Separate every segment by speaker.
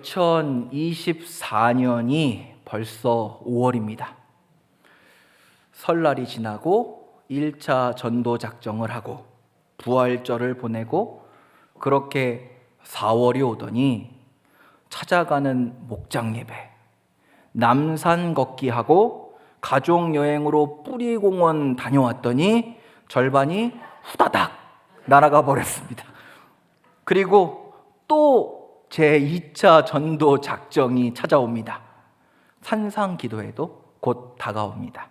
Speaker 1: 2024년이 벌써 5월입니다. 설날이 지나고 1차 전도 작정을 하고 부활절을 보내고 그렇게 4월이 오더니 찾아가는 목장 예배, 남산 걷기 하고 가족 여행으로 뿌리공원 다녀왔더니 절반이 후다닥 날아가 버렸습니다. 그리고 또 제 2차 전도 작정이 찾아옵니다. 산상 기도회도 곧 다가옵니다.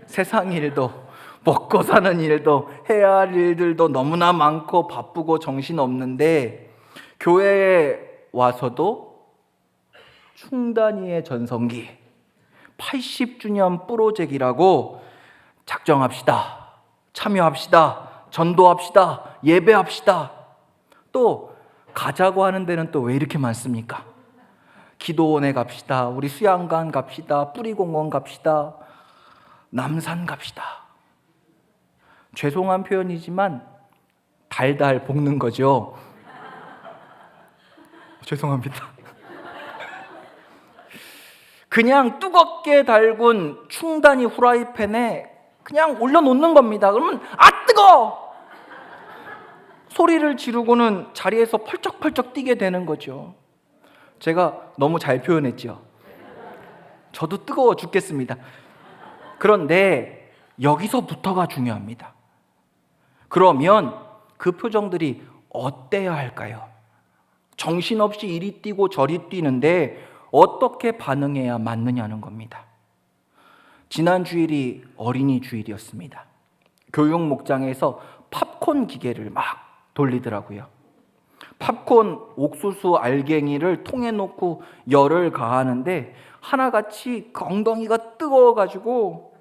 Speaker 1: 세상 일도 먹고 사는 일도 해야 할 일들도 너무나 많고 바쁘고 정신없는데 교회에 와서도 충단위의 전성기 80주년 프로젝트라고 작정합시다. 참여합시다. 전도합시다. 예배합시다. 또 가자고 하는 데는 또 왜 이렇게 많습니까? 기도원에 갑시다. 우리 수양관 갑시다. 뿌리공원 갑시다. 남산 갑시다. 죄송한 표현이지만 달달 볶는 거죠. 죄송합니다. 그냥 뜨겁게 달군 충단이 후라이팬에 그냥 올려놓는 겁니다. 그러면 아 뜨거! 소리를 지르고는 자리에서 펄쩍펄쩍 뛰게 되는 거죠. 제가 너무 잘 표현했죠. 저도 뜨거워 죽겠습니다. 그런데 여기서부터가 중요합니다. 그러면 그 표정들이 어때야 할까요? 정신없이 이리 뛰고 저리 뛰는데 어떻게 반응해야 맞느냐는 겁니다. 지난 주일이 어린이 주일이었습니다. 교육 목장에서 팝콘 기계를 막 돌리더라고요. 팝콘 옥수수 알갱이를 통에 넣고 열을 가하는데 하나같이 엉덩이가 뜨거워가지고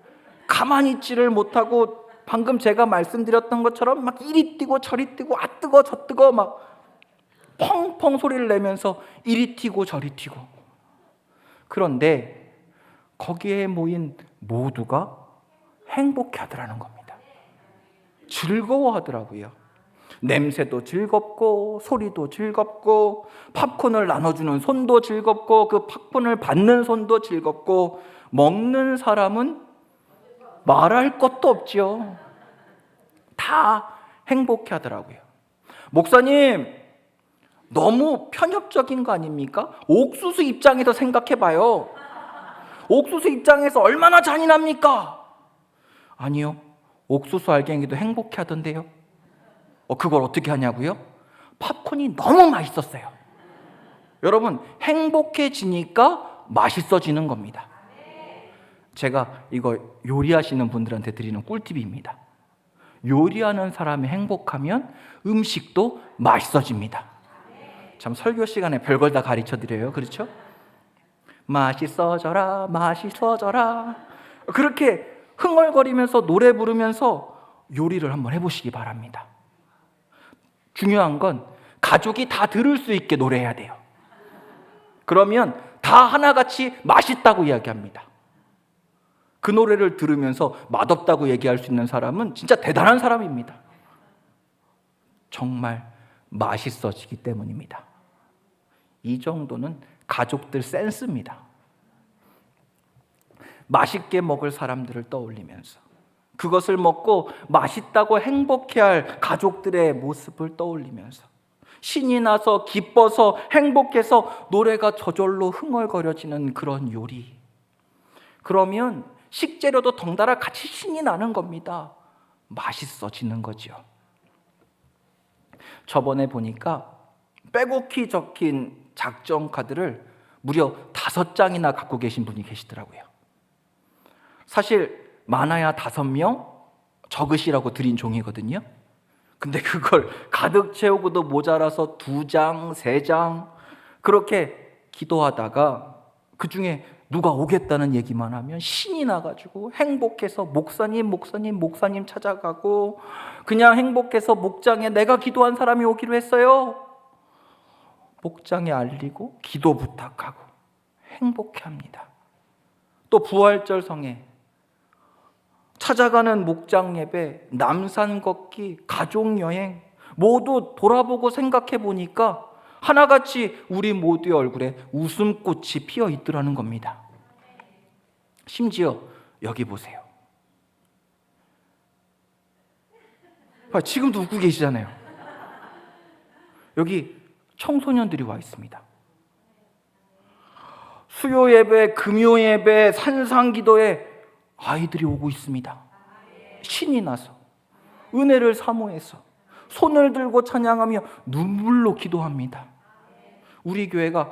Speaker 1: 가만히 있지를 못하고 방금 제가 말씀드렸던 것처럼 막 이리 뛰고 저리 뛰고 아 뜨거 저 뜨거 막 펑펑 소리를 내면서 이리 튀고 저리 튀고. 그런데 거기에 모인 모두가 행복해하더라는 겁니다. 즐거워하더라고요. 냄새도 즐겁고 소리도 즐겁고 팝콘을 나눠주는 손도 즐겁고 그 팝콘을 받는 손도 즐겁고 먹는 사람은 말할 것도 없죠. 다 행복해하더라고요. 목사님, 너무 편협적인 거 아닙니까? 옥수수 입장에서 생각해봐요. 옥수수 입장에서 얼마나 잔인합니까? 아니요. 옥수수 알갱이도 행복해하던데요. 그걸 어떻게 하냐고요? 팝콘이 너무 맛있었어요. 여러분, 행복해지니까 맛있어지는 겁니다. 제가 이거 요리하시는 분들한테 드리는 꿀팁입니다. 요리하는 사람이 행복하면 음식도 맛있어집니다. 참 설교 시간에 별걸 다 가르쳐 드려요. 그렇죠? 맛있어져라 맛있어져라 그렇게 흥얼거리면서 노래 부르면서 요리를 한번 해보시기 바랍니다. 중요한 건 가족이 다 들을 수 있게 노래해야 돼요. 그러면 다 하나같이 맛있다고 이야기합니다. 그 노래를 들으면서 맛없다고 얘기할 수 있는 사람은 진짜 대단한 사람입니다. 정말 맛있어지기 때문입니다. 이 정도는 가족들 센스입니다. 맛있게 먹을 사람들을 떠올리면서 그것을 먹고 맛있다고 행복해할 가족들의 모습을 떠올리면서 신이 나서 기뻐서 행복해서 노래가 저절로 흥얼거려지는 그런 요리. 그러면 식재료도 덩달아 같이 신이 나는 겁니다. 맛있어지는 거죠. 저번에 보니까 빼곡히 적힌 작정 카드를 무려 5장이나 갖고 계신 분이 계시더라고요. 사실 많아야 5명 적으시라고 드린 종이거든요. 근데 그걸 가득 채우고도 모자라서 2장, 3장 그렇게 기도하다가 그 중에 누가 오겠다는 얘기만 하면 신이 나가지고 행복해서 목사님 찾아가고 그냥 행복해서 목장에 내가 기도한 사람이 오기로 했어요. 목장에 알리고 기도 부탁하고 행복해합니다. 또 부활절 성에 찾아가는 목장 예배, 남산 걷기, 가족 여행 모두 돌아보고 생각해 보니까 하나같이 우리 모두의 얼굴에 웃음꽃이 피어 있더라는 겁니다. 심지어 여기 보세요. 지금도 웃고 계시잖아요. 여기 청소년들이 와 있습니다. 수요 예배, 금요 예배, 산상 기도에 아이들이 오고 있습니다. 신이 나서, 은혜를 사모해서, 손을 들고 찬양하며 눈물로 기도합니다. 우리 교회가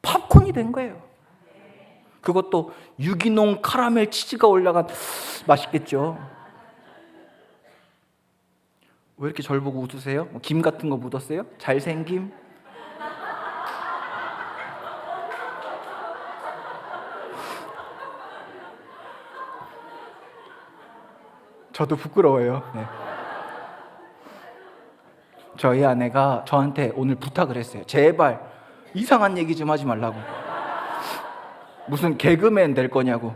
Speaker 1: 팝콘이 된 거예요. 그것도 유기농 카라멜 치즈가 올라간, 맛있겠죠. 왜 이렇게 절 보고 웃으세요? 김 같은 거 묻었어요? 잘생김? 저도 부끄러워요. 네. 저희 아내가 저한테 오늘 부탁을 했어요. 제발 이상한 얘기 좀 하지 말라고. 무슨 개그맨 될 거냐고.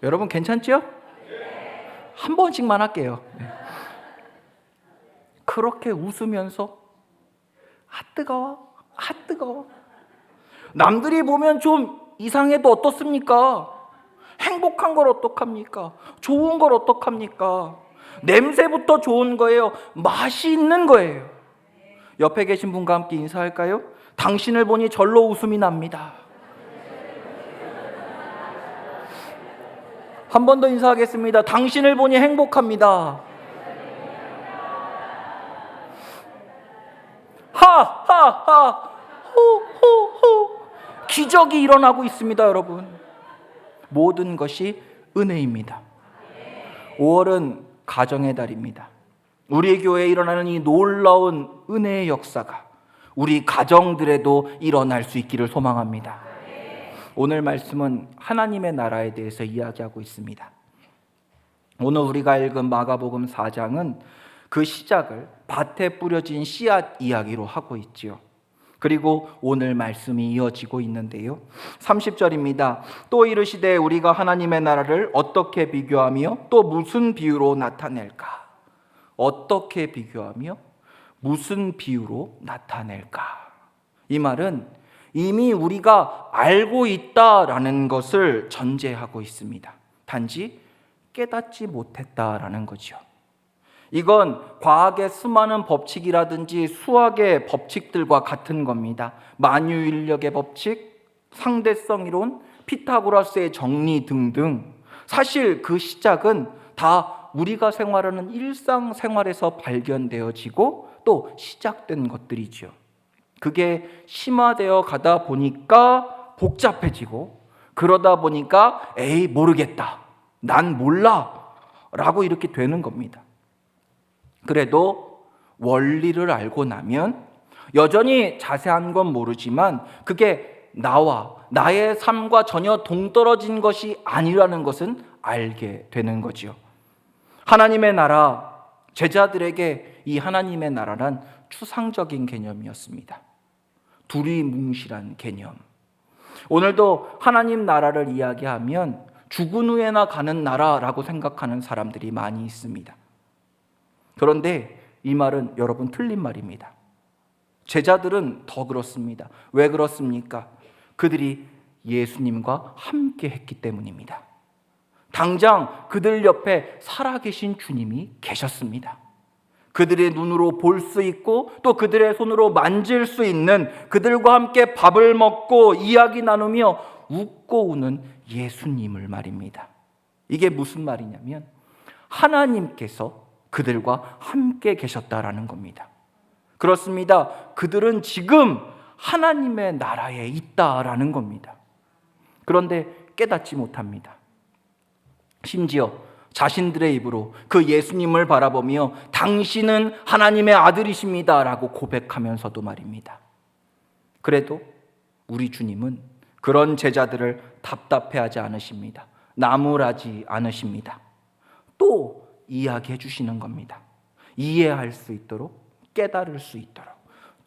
Speaker 1: 여러분 괜찮죠? 한 번씩만 할게요. 네. 그렇게 웃으면서 뜨거워, 뜨거워. 남들이 보면 좀 이상해도 어떻습니까? 행복한 걸 어떡합니까? 좋은 걸 어떡합니까? 냄새부터 좋은 거예요. 맛이 있는 거예요. 옆에 계신 분과 함께 인사할까요? 당신을 보니 절로 웃음이 납니다. 한 번 더 인사하겠습니다. 당신을 보니 행복합니다. 하하하 호호호. 기적이 일어나고 있습니다, 여러분. 모든 것이 은혜입니다. 5월은 가정의 달입니다. 우리 교회에 일어나는 이 놀라운 은혜의 역사가 우리 가정들에도 일어날 수 있기를 소망합니다. 오늘 말씀은 하나님의 나라에 대해서 이야기하고 있습니다. 오늘 우리가 읽은 마가복음 4장은 그 시작을 밭에 뿌려진 씨앗 이야기로 하고 있지요. 그리고 오늘 말씀이 이어지고 있는데요. 30절입니다. 또 이르시되 우리가 하나님의 나라를 어떻게 비교하며 또 무슨 비유로 나타낼까? 어떻게 비교하며 무슨 비유로 나타낼까? 이 말은 이미 우리가 알고 있다라는 것을 전제하고 있습니다. 단지 깨닫지 못했다라는 거죠. 이건 과학의 수많은 법칙이라든지 수학의 법칙들과 같은 겁니다. 만유인력의 법칙, 상대성 이론, 피타고라스의 정리 등등. 사실 그 시작은 다 우리가 생활하는 일상생활에서 발견되어지고 또 시작된 것들이죠. 그게 심화되어 가다 보니까 복잡해지고, 그러다 보니까 에이 모르겠다, 난 몰라 라고 이렇게 되는 겁니다. 그래도 원리를 알고 나면 여전히 자세한 건 모르지만 그게 나와 나의 삶과 전혀 동떨어진 것이 아니라는 것은 알게 되는 거지요. 하나님의 나라, 제자들에게 이 하나님의 나라란 추상적인 개념이었습니다. 두리뭉실한 개념. 오늘도 하나님 나라를 이야기하면 죽은 후에나 가는 나라라고 생각하는 사람들이 많이 있습니다. 그런데 이 말은 여러분 틀린 말입니다. 제자들은 더 그렇습니다. 왜 그렇습니까? 그들이 예수님과 함께 했기 때문입니다. 당장 그들 옆에 살아계신 주님이 계셨습니다. 그들의 눈으로 볼 수 있고 또 그들의 손으로 만질 수 있는, 그들과 함께 밥을 먹고 이야기 나누며 웃고 우는 예수님을 말입니다. 이게 무슨 말이냐면 하나님께서 그들과 함께 계셨다라는 겁니다. 그렇습니다. 그들은 지금 하나님의 나라에 있다라는 겁니다. 그런데 깨닫지 못합니다. 심지어 자신들의 입으로 그 예수님을 바라보며 당신은 하나님의 아들이십니다 라고 고백하면서도 말입니다. 그래도 우리 주님은 그런 제자들을 답답해하지 않으십니다. 나무라지 않으십니다. 또 이야기해 주시는 겁니다. 이해할 수 있도록, 깨달을 수 있도록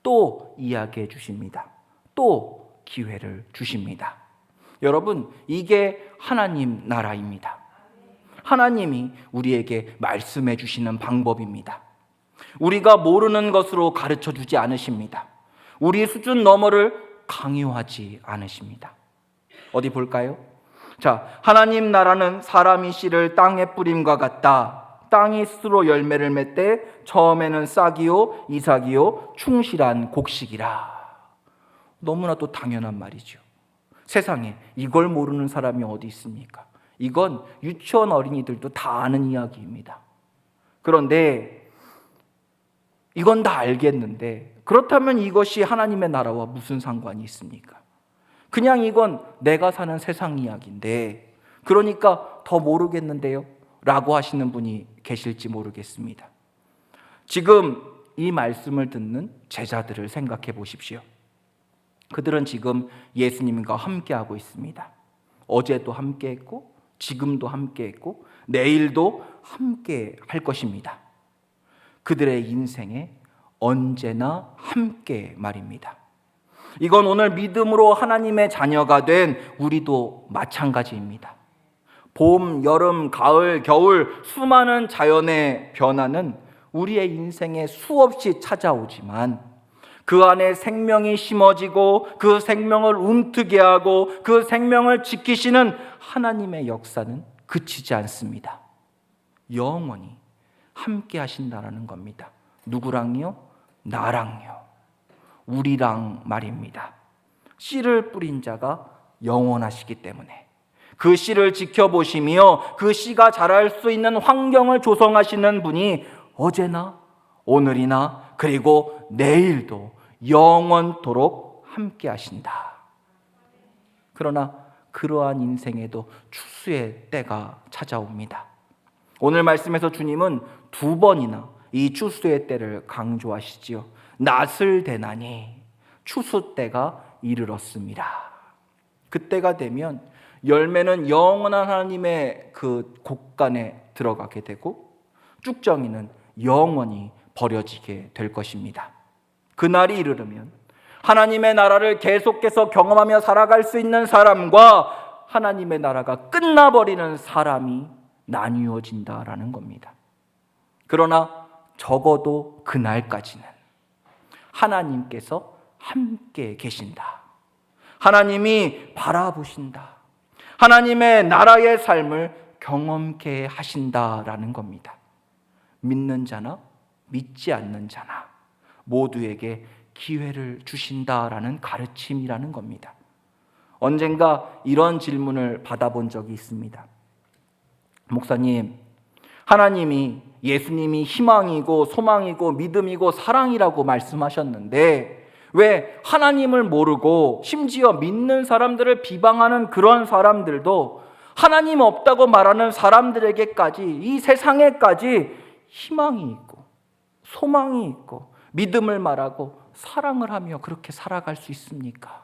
Speaker 1: 또 이야기해 주십니다. 또 기회를 주십니다. 여러분, 이게 하나님 나라입니다. 하나님이 우리에게 말씀해 주시는 방법입니다. 우리가 모르는 것으로 가르쳐 주지 않으십니다. 우리 수준 너머를 강요하지 않으십니다. 어디 볼까요? 자, 하나님 나라는 사람이 씨를 땅에 뿌림과 같다. 땅이 스스로 열매를 맺되 처음에는 싹이요 이삭이요 충실한 곡식이라. 너무나도 당연한 말이죠. 세상에 이걸 모르는 사람이 어디 있습니까? 이건 유치원 어린이들도 다 아는 이야기입니다. 그런데 이건 다 알겠는데 그렇다면 이것이 하나님의 나라와 무슨 상관이 있습니까? 그냥 이건 내가 사는 세상 이야기인데 그러니까 더 모르겠는데요? 라고 하시는 분이 계실지 모르겠습니다. 지금 이 말씀을 듣는 제자들을 생각해 보십시오. 그들은 지금 예수님과 함께하고 있습니다. 어제도 함께했고 지금도 함께했고 내일도 함께 할 것입니다. 그들의 인생에 언제나 함께 말입니다. 이건 오늘 믿음으로 하나님의 자녀가 된 우리도 마찬가지입니다. 봄, 여름, 가을, 겨울 수많은 자연의 변화는 우리의 인생에 수없이 찾아오지만 그 안에 생명이 심어지고 그 생명을 움트게 하고 그 생명을 지키시는 하나님의 역사는 그치지 않습니다. 영원히 함께 하신다라는 겁니다. 누구랑요? 나랑요. 우리랑 말입니다. 씨를 뿌린 자가 영원하시기 때문에 그 씨를 지켜보시며 그 씨가 자랄 수 있는 환경을 조성하시는 분이 어제나 오늘이나 그리고 내일도 영원토록 함께 하신다. 그러나 그러한 인생에도 추수의 때가 찾아옵니다. 오늘 말씀에서 주님은 두 번이나 이 추수의 때를 강조하시지요. 낫을 대나니 추수 때가 이르렀습니다. 그때가 되면 열매는 영원한 하나님의 그 곳간에 들어가게 되고 쭉정이는 영원히 버려지게 될 것입니다. 그날이 이르르면 하나님의 나라를 계속해서 경험하며 살아갈 수 있는 사람과 하나님의 나라가 끝나버리는 사람이 나뉘어진다라는 겁니다. 그러나 적어도 그날까지는 하나님께서 함께 계신다. 하나님이 바라보신다. 하나님의 나라의 삶을 경험케 하신다라는 겁니다. 믿는 자나 믿지 않는 자나 모두에게 기회를 주신다라는 가르침이라는 겁니다. 언젠가 이런 질문을 받아본 적이 있습니다. 목사님, 하나님이 예수님이 희망이고 소망이고 믿음이고 사랑이라고 말씀하셨는데 왜 하나님을 모르고 심지어 믿는 사람들을 비방하는 그런 사람들도 하나님 없다고 말하는 사람들에게까지 이 세상에까지 희망이 있고 소망이 있고 믿음을 말하고 사랑을 하며 그렇게 살아갈 수 있습니까?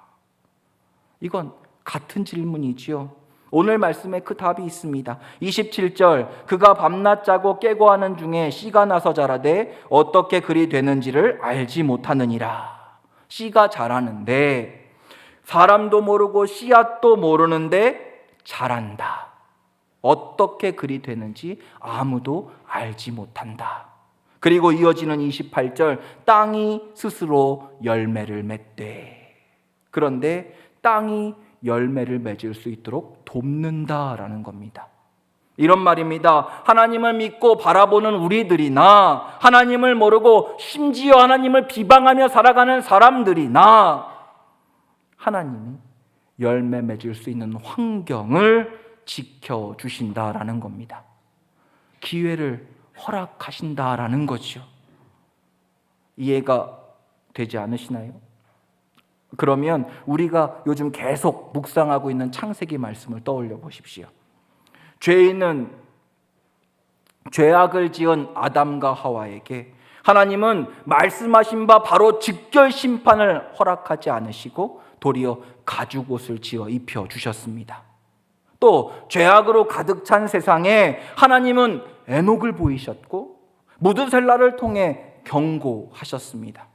Speaker 1: 이건 같은 질문이지요. 오늘 말씀에 그 답이 있습니다. 27절 그가 밤낮 자고 깨고 하는 중에 씨가 나서 자라되 어떻게 그리 되는지를 알지 못하느니라. 씨가 자라는데 사람도 모르고 씨앗도 모르는데 자란다. 어떻게 그리 되는지 아무도 알지 못한다. 그리고 이어지는 28절 땅이 스스로 열매를 맺되 그런데 땅이 열매를 맺을 수 있도록 돕는다라는 겁니다. 이런 말입니다. 하나님을 믿고 바라보는 우리들이나 하나님을 모르고 심지어 하나님을 비방하며 살아가는 사람들이나 하나님이 열매 맺을 수 있는 환경을 지켜주신다라는 겁니다. 기회를 허락하신다라는 거죠. 이해가 되지 않으시나요? 그러면 우리가 요즘 계속 묵상하고 있는 창세기 말씀을 떠올려 보십시오. 죄인은 죄악을 지은 아담과 하와에게 하나님은 말씀하신 바 바로 즉결 심판을 허락하지 않으시고 도리어 가죽옷을 지어 입혀 주셨습니다. 또 죄악으로 가득 찬 세상에 하나님은 에녹을 보이셨고 무드셀라를 통해 경고하셨습니다.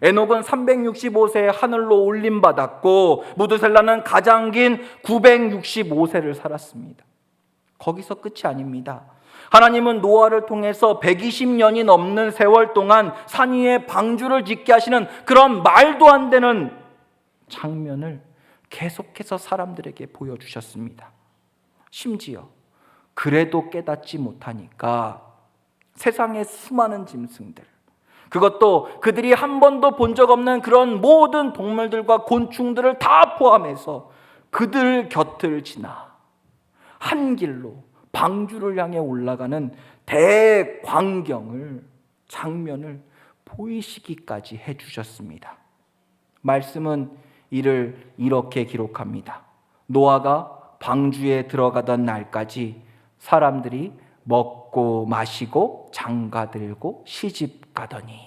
Speaker 1: 에녹은 365세에 하늘로 올림받았고 무드셀라는 가장 긴 965세를 살았습니다. 거기서 끝이 아닙니다. 하나님은 노아를 통해서 120년이 넘는 세월 동안 산 위에 방주를 짓게 하시는 그런 말도 안 되는 장면을 계속해서 사람들에게 보여주셨습니다. 심지어 그래도 깨닫지 못하니까 세상의 수많은 짐승들, 그것도 그들이 한 번도 본 적 없는 그런 모든 동물들과 곤충들을 다 포함해서 그들 곁을 지나 한 길로 방주를 향해 올라가는 대광경을, 장면을 보이시기까지 해주셨습니다. 말씀은 이를 이렇게 기록합니다. 노아가 방주에 들어가던 날까지 사람들이 먹고 마시고 장가들고 시집가더니,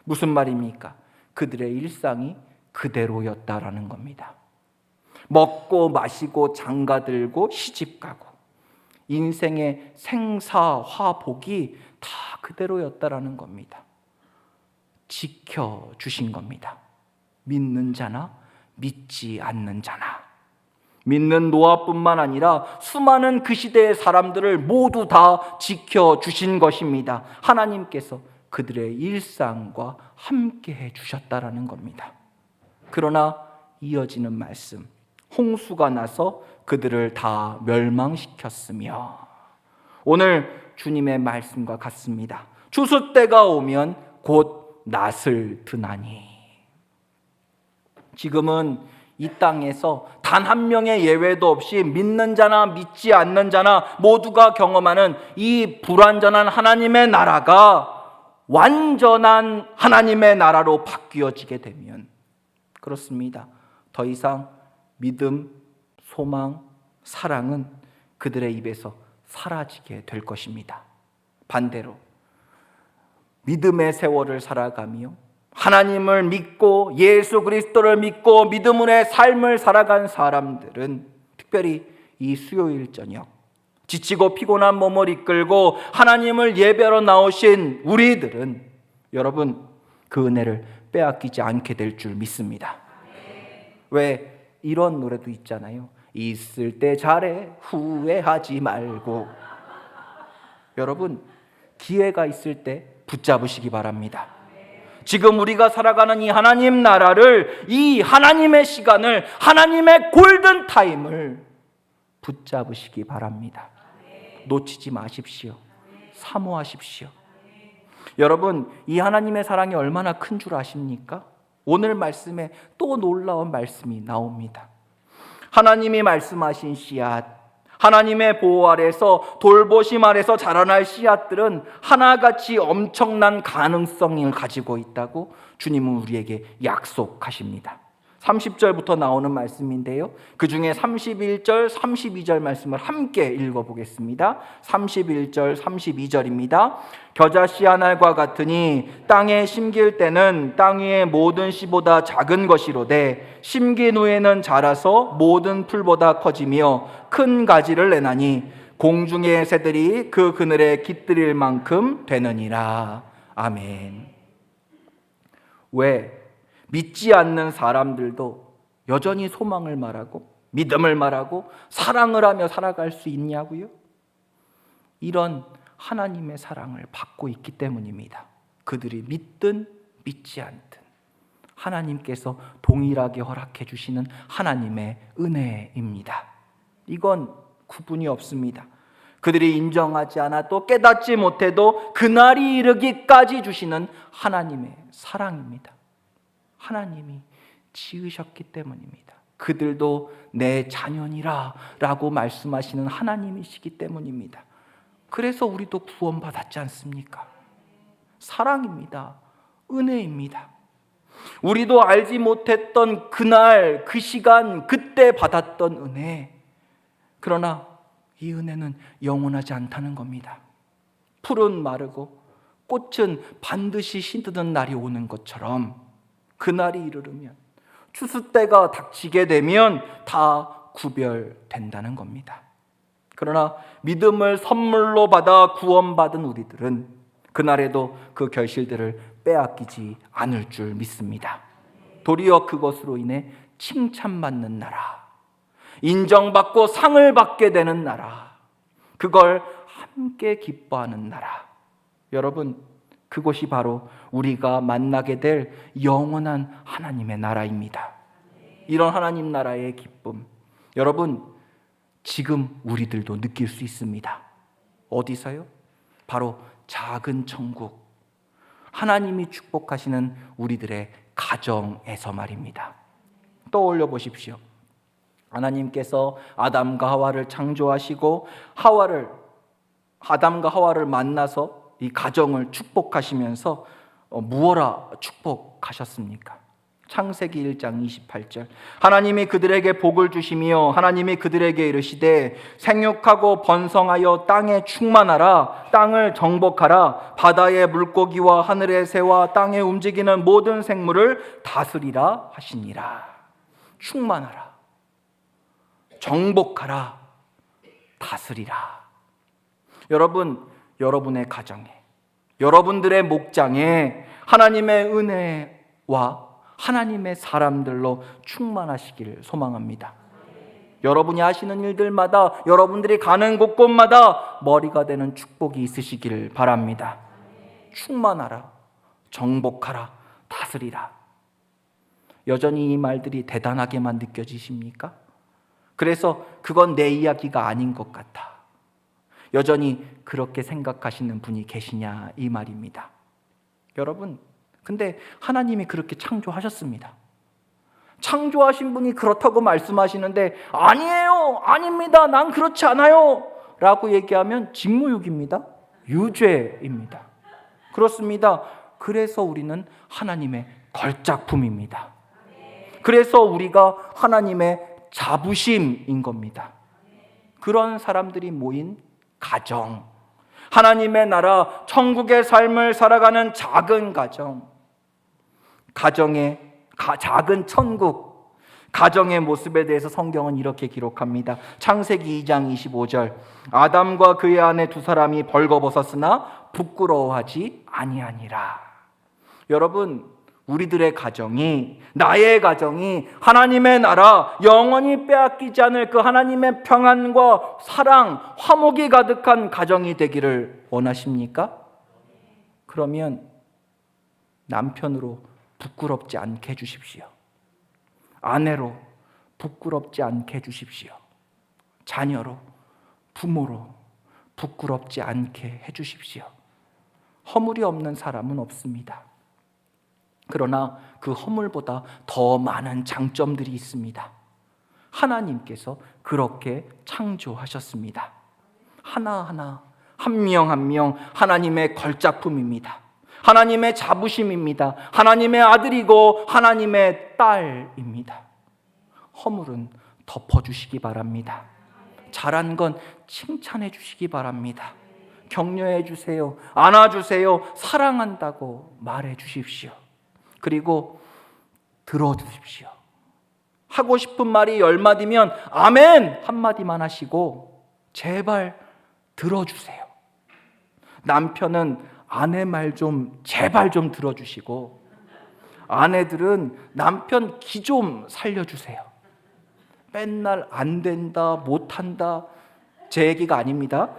Speaker 1: 무슨 말입니까? 그들의 일상이 그대로였다라는 겁니다. 먹고 마시고 장가들고 시집가고 인생의 생사화복이 다 그대로였다라는 겁니다. 지켜주신 겁니다. 믿는 자나 믿지 않는 자나. 믿는 노아뿐만 아니라 수많은 그 시대의 사람들을 모두 다 지켜주신 것입니다. 하나님께서 그들의 일상과 함께 해주셨다라는 겁니다. 그러나 이어지는 말씀, 홍수가 나서 그들을 다 멸망시켰으며, 오늘 주님의 말씀과 같습니다. 추수 때가 오면 곧 낫을 드나니. 지금은 이 땅에서 단 한 명의 예외도 없이 믿는 자나 믿지 않는 자나 모두가 경험하는 이 불완전한 하나님의 나라가 완전한 하나님의 나라로 바뀌어지게 되면, 그렇습니다, 더 이상 믿음, 소망, 사랑은 그들의 입에서 사라지게 될 것입니다. 반대로 믿음의 세월을 살아가며 하나님을 믿고 예수 그리스도를 믿고 믿음의 삶을 살아간 사람들은, 특별히 이 수요일 저녁 지치고 피곤한 몸을 이끌고 하나님을 예배하러 나오신 우리들은, 여러분, 그 은혜를 빼앗기지 않게 될 줄 믿습니다. 왜 이런 노래도 있잖아요. 있을 때 잘해 후회하지 말고. 여러분, 기회가 있을 때 붙잡으시기 바랍니다. 지금 우리가 살아가는 이 하나님 나라를, 이 하나님의 시간을, 하나님의 골든 타임을 붙잡으시기 바랍니다. 놓치지 마십시오. 사모하십시오. 여러분, 이 하나님의 사랑이 얼마나 큰 줄 아십니까? 오늘 말씀에 또 놀라운 말씀이 나옵니다. 하나님이 말씀하신 씨앗, 하나님의 보호 아래서, 돌보심 아래서 자라날 씨앗들은 하나같이 엄청난 가능성을 가지고 있다고 주님은 우리에게 약속하십니다. 30절부터 나오는 말씀인데요, 그 중에 31절, 32절 말씀을 함께 읽어보겠습니다. 31절, 32절입니다. 겨자씨 한 알과 같으니 땅에 심길 때는 땅 위의 모든 씨보다 작은 것이로되 심긴 후에는 자라서 모든 풀보다 커지며 큰 가지를 내나니 공중의 새들이 그 그늘에 깃들일 만큼 되느니라. 아멘. 왜 믿지 않는 사람들도 여전히 소망을 말하고 믿음을 말하고 사랑을 하며 살아갈 수 있냐고요? 이런 하나님의 사랑을 받고 있기 때문입니다. 그들이 믿든 믿지 않든 하나님께서 동일하게 허락해 주시는 하나님의 은혜입니다. 이건 구분이 없습니다. 그들이 인정하지 않아도 깨닫지 못해도 그날이 이르기까지 주시는 하나님의 사랑입니다. 하나님이 지으셨기 때문입니다. 그들도 내 자녀니라 라고 말씀하시는 하나님이시기 때문입니다. 그래서 우리도 구원받았지 않습니까? 사랑입니다. 은혜입니다. 우리도 알지 못했던 그날, 그 시간, 그때 받았던 은혜, 그러나 이 은혜는 영원하지 않다는 겁니다. 풀은 마르고 꽃은 반드시 시드는 날이 오는 것처럼 그날이 이르르면, 추수 때가 닥치게 되면 다 구별된다는 겁니다. 그러나 믿음을 선물로 받아 구원받은 우리들은 그날에도 그 결실들을 빼앗기지 않을 줄 믿습니다. 도리어 그것으로 인해 칭찬받는 나라, 인정받고 상을 받게 되는 나라, 그걸 함께 기뻐하는 나라. 여러분, 그곳이 바로 우리가 만나게 될 영원한 하나님의 나라입니다. 이런 하나님 나라의 기쁨, 여러분 지금 우리들도 느낄 수 있습니다. 어디서요? 바로 작은 천국, 하나님이 축복하시는 우리들의 가정에서 말입니다. 떠올려 보십시오. 하나님께서 아담과 하와를 창조하시고 아담과 하와를 만나서 이 가정을 축복하시면서 무엇라 축복하셨습니까? 창세기 1장 28절, 하나님이 그들에게 복을 주시며 하나님이 그들에게 이르시되 생육하고 번성하여 땅에 충만하라, 땅을 정복하라, 바다의 물고기와 하늘의 새와 땅에 움직이는 모든 생물을 다스리라 하시니라. 충만하라, 정복하라, 다스리라. 여러분, 여러분의 가정에, 여러분들의 목장에 하나님의 은혜와 하나님의 사람들로 충만하시기를 소망합니다. 여러분이 하시는 일들마다, 여러분들이 가는 곳곳마다 머리가 되는 축복이 있으시기를 바랍니다. 충만하라, 정복하라, 다스리라. 여전히 이 말들이 대단하게만 느껴지십니까? 그래서 그건 내 이야기가 아닌 것 같아, 여전히 그렇게 생각하시는 분이 계시냐 이 말입니다. 여러분, 근데 하나님이 그렇게 창조하셨습니다. 창조하신 분이 그렇다고 말씀하시는데 아니에요, 아닙니다, 난 그렇지 않아요 라고 얘기하면 직무유기입니다. 유죄입니다. 그렇습니다. 그래서 우리는 하나님의 걸작품입니다. 그래서 우리가 하나님의 자부심인 겁니다. 그런 사람들이 모인 가정, 하나님의 나라, 천국의 삶을 살아가는 작은 가정, 작은 천국, 가정의 모습에 대해서 성경은 이렇게 기록합니다. 창세기 2장 25절, 아담과 그의 아내 두 사람이 벌거벗었으나 부끄러워하지 아니하니라. 여러분, 우리들의 가정이, 나의 가정이 하나님의 나라, 영원히 빼앗기지 않을 그 하나님의 평안과 사랑, 화목이 가득한 가정이 되기를 원하십니까? 그러면 남편으로 부끄럽지 않게 해주십시오. 아내로 부끄럽지 않게 해주십시오. 자녀로, 부모로 부끄럽지 않게 해주십시오. 허물이 없는 사람은 없습니다. 그러나 그 허물보다 더 많은 장점들이 있습니다. 하나님께서 그렇게 창조하셨습니다. 하나하나, 한 명 한 명 하나님의 걸작품입니다. 하나님의 자부심입니다. 하나님의 아들이고 하나님의 딸입니다. 허물은 덮어주시기 바랍니다. 잘한 건 칭찬해 주시기 바랍니다. 격려해 주세요. 안아주세요. 사랑한다고 말해 주십시오. 그리고 들어주십시오. 하고 싶은 말이 10마디면 아멘 한마디만 하시고 제발 들어주세요. 남편은 아내 말 좀 제발 좀 들어주시고, 아내들은 남편 기 좀 살려주세요. 맨날 안 된다, 못한다, 제 얘기가 아닙니다.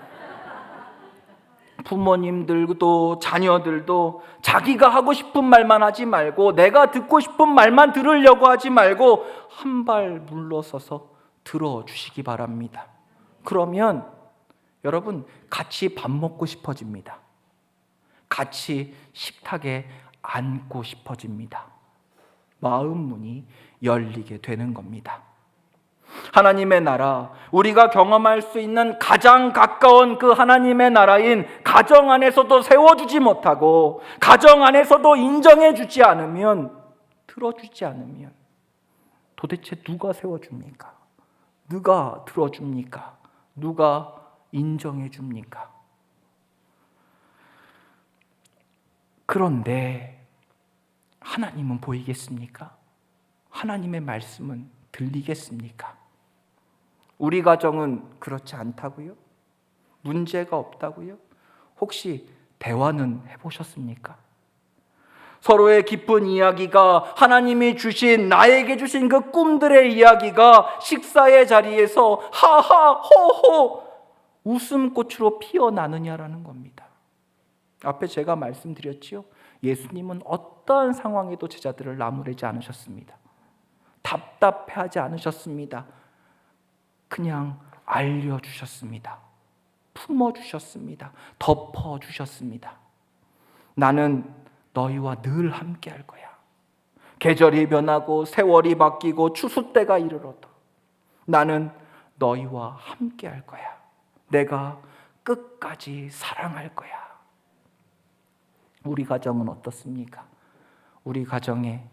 Speaker 1: 부모님들도 자녀들도 자기가 하고 싶은 말만 하지 말고, 내가 듣고 싶은 말만 들으려고 하지 말고 한 발 물러서서 들어주시기 바랍니다. 그러면 여러분 같이 밥 먹고 싶어집니다. 같이 식탁에 앉고 싶어집니다. 마음 문이 열리게 되는 겁니다. 하나님의 나라, 우리가 경험할 수 있는 가장 가까운 그 하나님의 나라인 가정 안에서도 세워주지 못하고, 가정 안에서도 인정해주지 않으면, 들어주지 않으면 도대체 누가 세워줍니까? 누가 들어줍니까? 누가 인정해줍니까? 그런데 하나님은 보이겠습니까? 하나님의 말씀은 들리겠습니까? 우리 가정은 그렇지 않다고요? 문제가 없다고요? 혹시 대화는 해보셨습니까? 서로의 깊은 이야기가, 하나님이 주신, 나에게 주신 그 꿈들의 이야기가 식사의 자리에서 하하 호호 웃음꽃으로 피어나느냐라는 겁니다. 앞에 제가 말씀드렸지요. 예수님은 어떠한 상황에도 제자들을 나무래지 않으셨습니다. 답답해하지 않으셨습니다. 그냥 알려주셨습니다. 품어주셨습니다. 덮어주셨습니다. 나는 너희와 늘 함께 할 거야. 계절이 변하고 세월이 바뀌고 추수 때가 이르러도 나는 너희와 함께 할 거야. 내가 끝까지 사랑할 거야. 우리 가정은 어떻습니까? 우리 가정에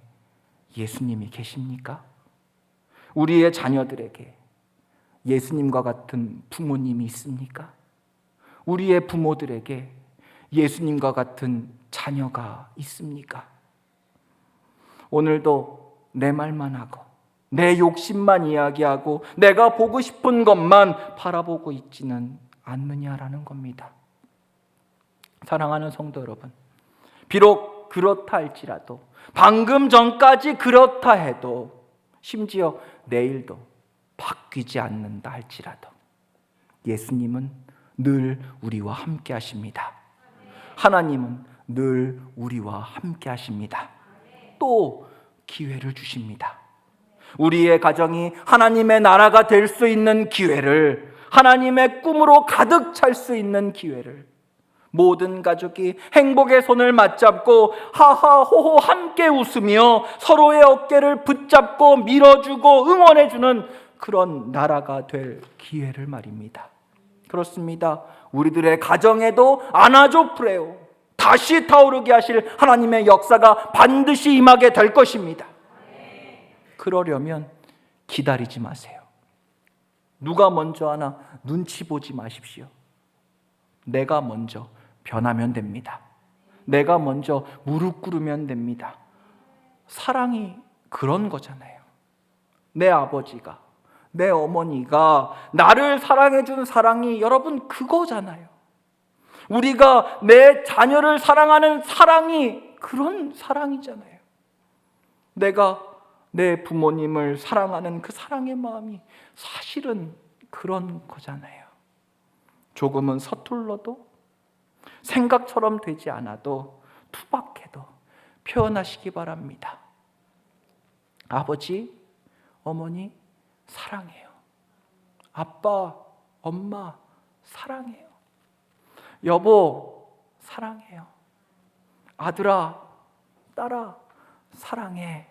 Speaker 1: 예수님이 계십니까? 우리의 자녀들에게 예수님과 같은 부모님이 있습니까? 우리의 부모들에게 예수님과 같은 자녀가 있습니까? 오늘도 내 말만 하고 내 욕심만 이야기하고 내가 보고 싶은 것만 바라보고 있지는 않느냐라는 겁니다. 사랑하는 성도 여러분, 비록 그렇다 할지라도, 방금 전까지 그렇다 해도, 심지어 내일도 바뀌지 않는다 할지라도 예수님은 늘 우리와 함께 하십니다. 하나님은 늘 우리와 함께 하십니다. 또 기회를 주십니다. 우리의 가정이 하나님의 나라가 될 수 있는 기회를, 하나님의 꿈으로 가득 찰 수 있는 기회를, 모든 가족이 행복의 손을 맞잡고 하하호호 함께 웃으며 서로의 어깨를 붙잡고 밀어주고 응원해주는 그런 나라가 될 기회를 말입니다. 그렇습니다. 우리들의 가정에도 안아줘 프레오, 다시 타오르게 하실 하나님의 역사가 반드시 임하게 될 것입니다. 그러려면 기다리지 마세요. 누가 먼저 하나 눈치 보지 마십시오. 내가 먼저 변하면 됩니다. 내가 먼저 무릎 꿇으면 됩니다. 사랑이 그런 거잖아요. 내 아버지가, 내 어머니가 나를 사랑해 준 사랑이 여러분 그거잖아요. 우리가 내 자녀를 사랑하는 사랑이 그런 사랑이잖아요. 내가 내 부모님을 사랑하는 그 사랑의 마음이 사실은 그런 거잖아요. 조금은 서툴러도, 생각처럼 되지 않아도, 투박해도 표현하시기 바랍니다. 아버지, 어머니 사랑해요. 아빠, 엄마 사랑해요. 여보 사랑해요. 아들아, 딸아 사랑해.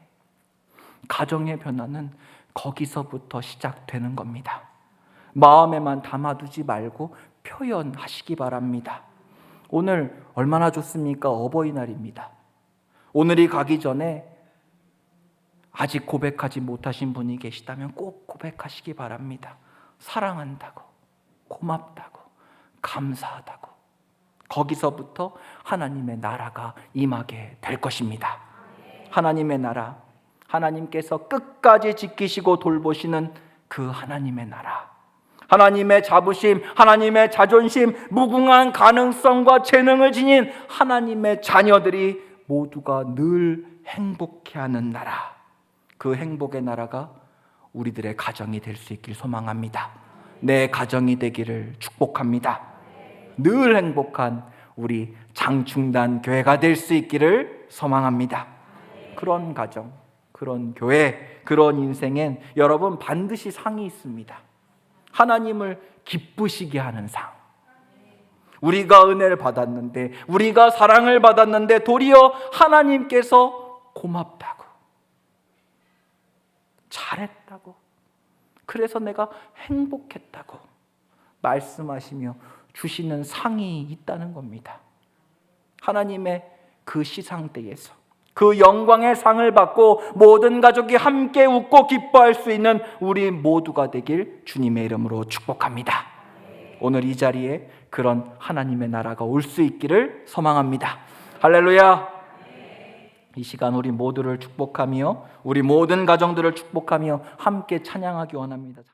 Speaker 1: 가정의 변화는 거기서부터 시작되는 겁니다. 마음에만 담아두지 말고 표현하시기 바랍니다. 오늘 얼마나 좋습니까? 어버이날입니다. 오늘이 가기 전에 아직 고백하지 못하신 분이 계시다면 꼭 고백하시기 바랍니다. 사랑한다고, 고맙다고, 감사하다고. 거기서부터 하나님의 나라가 임하게 될 것입니다. 하나님의 나라, 하나님께서 끝까지 지키시고 돌보시는 그 하나님의 나라, 하나님의 자부심, 하나님의 자존심, 무궁한 가능성과 재능을 지닌 하나님의 자녀들이 모두가 늘 행복해하는 나라, 그 행복의 나라가 우리들의 가정이 될 수 있길 소망합니다. 내 가정이 되기를 축복합니다. 늘 행복한 우리 장충단 교회가 될 수 있기를 소망합니다. 그런 가정, 그런 교회, 그런 인생엔 여러분 반드시 상이 있습니다. 하나님을 기쁘시게 하는 상. 우리가 은혜를 받았는데, 우리가 사랑을 받았는데 도리어 하나님께서 고맙다고, 잘했다고, 그래서 내가 행복했다고 말씀하시며 주시는 상이 있다는 겁니다. 하나님의 그 시상대에서 그 영광의 상을 받고 모든 가족이 함께 웃고 기뻐할 수 있는 우리 모두가 되길 주님의 이름으로 축복합니다. 오늘 이 자리에 그런 하나님의 나라가 올 수 있기를 소망합니다. 할렐루야. 이 시간 우리 모두를 축복하며 우리 모든 가정들을 축복하며 함께 찬양하기 원합니다.